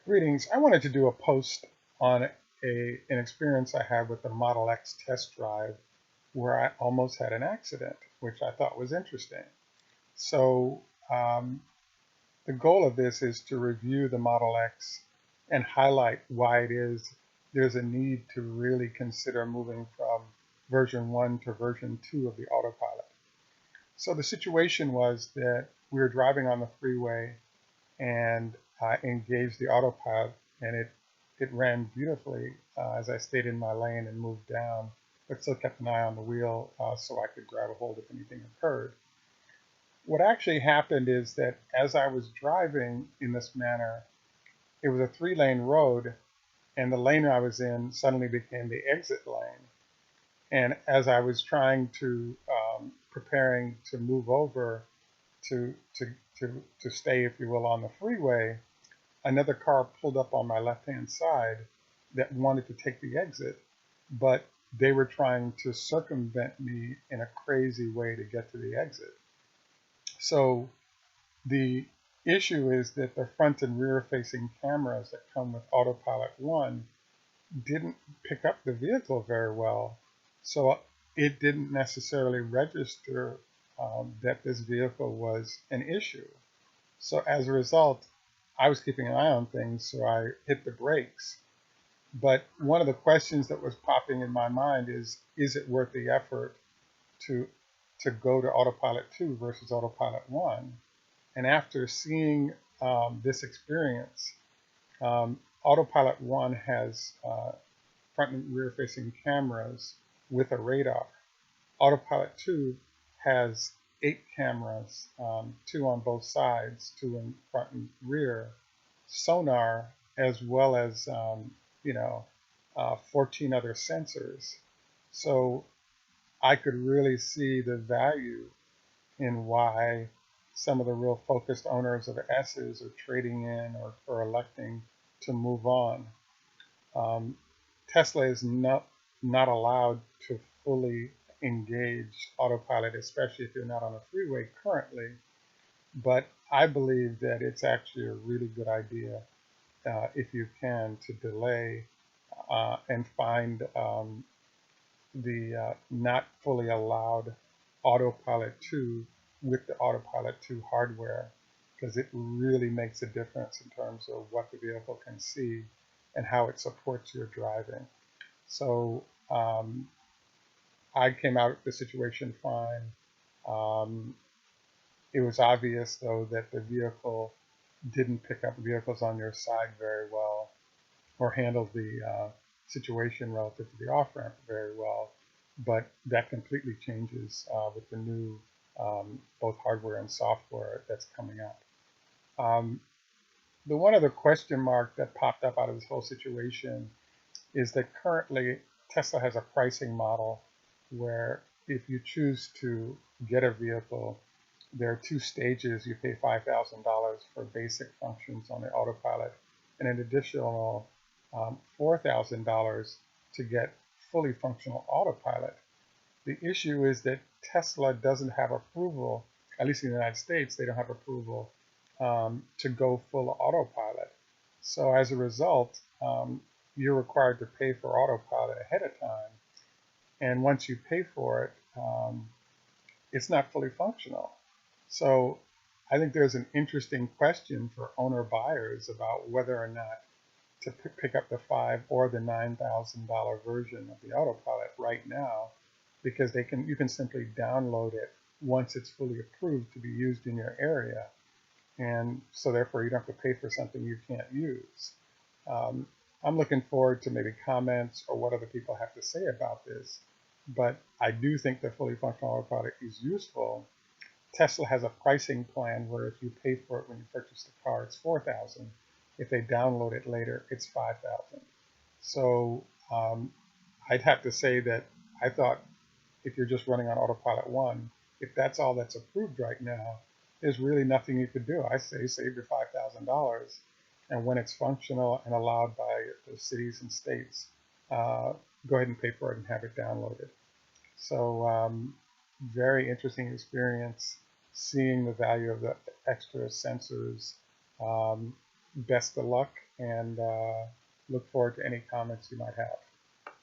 Greetings. I wanted to do a post on an experience I had with the Model X test drive where I almost had an accident, which I thought was interesting. So um, the goal of this is to review the Model X and highlight why it is there's a need to really consider moving from version 1 to version 2 of the autopilot. So the situation was that we were driving on the freeway and I engaged the autopilot, and it ran beautifully as I stayed in my lane and moved down, but still kept an eye on the wheel so I could grab a hold if anything occurred. What actually happened is that as I was driving in this manner, it was a three-lane road, and the lane I was in suddenly became the exit lane. And as I was trying to preparing to move over to to to stay, if you will, on the freeway, another car pulled up on my left-hand side that wanted to take the exit, but they were trying to circumvent me in a crazy way to get to the exit. So the issue is that the front and rear facing cameras that come with Autopilot 1 didn't pick up the vehicle very well. So it didn't necessarily register that this vehicle was an issue. So as a result, I was keeping an eye on things, so I hit the brakes. But one of the questions that was popping in my mind is it worth the effort to to go to Autopilot 2 versus Autopilot 1? And after seeing this experience, Autopilot 1 has front and rear facing cameras with a radar. Autopilot 2 has 8 cameras, 2 on both sides, 2 in front and rear, sonar, as well as 14 other sensors. So I could really see the value in why some of the real focused owners of S's are trading in or electing to move on. Um, Tesla is not allowed to fully engage autopilot, especially if you're not on a freeway currently. But I believe that it's actually a really good idea, if you can, to delay and find the not fully allowed Autopilot 2 with the Autopilot 2 hardware, because it really makes a difference in terms of what the vehicle can see and how it supports your driving. So I came out of the situation fine. Um, it was obvious, though, that the vehicle didn't pick up vehicles on your side very well or handle the situation relative to the off ramp very well. But that completely changes with the new both hardware and software that's coming up. Um, the one other question mark that popped up out of this whole situation is that currently Tesla has a pricing model where if you choose to get a vehicle, there are 2 stages. You pay $5,000 for basic functions on the autopilot and an additional $4,000 to get fully functional autopilot. The issue is that Tesla doesn't have approval, at least in the United States, they don't have approval to go full autopilot. So as a result, you're required to pay for autopilot ahead of time. And once you pay for it, it's not fully functional. So I think there's an interesting question for owner buyers about whether or not to pick up the $5,000 or the $9,000 version of the autopilot right now, because you can simply download it once it's fully approved to be used in your area, and so therefore you don't have to pay for something you can't use. Um, I'm looking forward to maybe comments or what other people have to say about this, but I do think the fully functional autopilot is useful. Tesla has a pricing plan where if you pay for it when you purchase the car, it's $4,000. If they download it later, it's $5,000. So I'd have to say that I thought if you're just running on Autopilot 1, if that's all that's approved right now, there's really nothing you could do. I say save your $5,000, and when it's functional and allowed by the cities and states, go ahead and pay for it and have it downloaded. So very interesting experience seeing the value of the extra sensors. Um, best of luck, and look forward to any comments you might have.